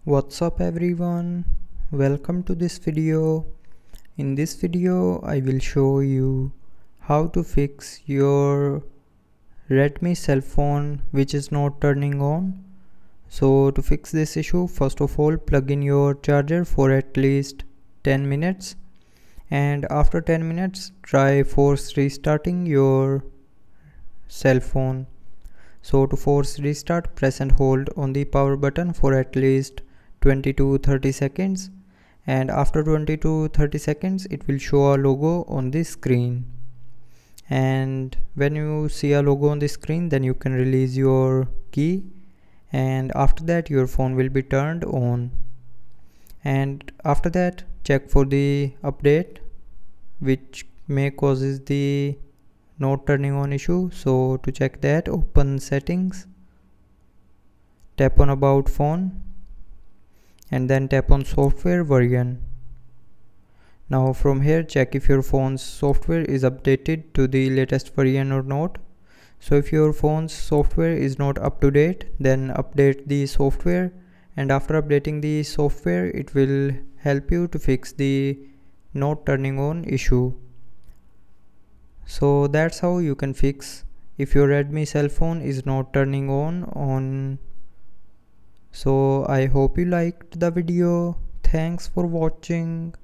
What's up everyone, welcome to this video. In this video I will show you how to fix your Redmi cell phone which is not turning on. So to fix this issue, first of all plug in your charger for at least 10 minutes, and after 10 minutes try force restarting your cell phone. So to force restart, press and hold on the power button for at least 20 to 30 seconds, and after 20 to 30 seconds it will show a logo on the screen. And when you see a logo on the screen, then you can release your key, and after that your phone will be turned on. And after that check for the update which may causes the not turning on issue. So to check that, open settings, tap on about phone, and then tap on software version. Now from here check if your phone's software is updated to the latest version or not. So if your phone's software is not up to date, then update the software, and after updating the software it will help you to fix the not turning on issue. So that's how you can fix if your Redmi cell phone is not turning on. So I hope you liked the video. Thanks for watching.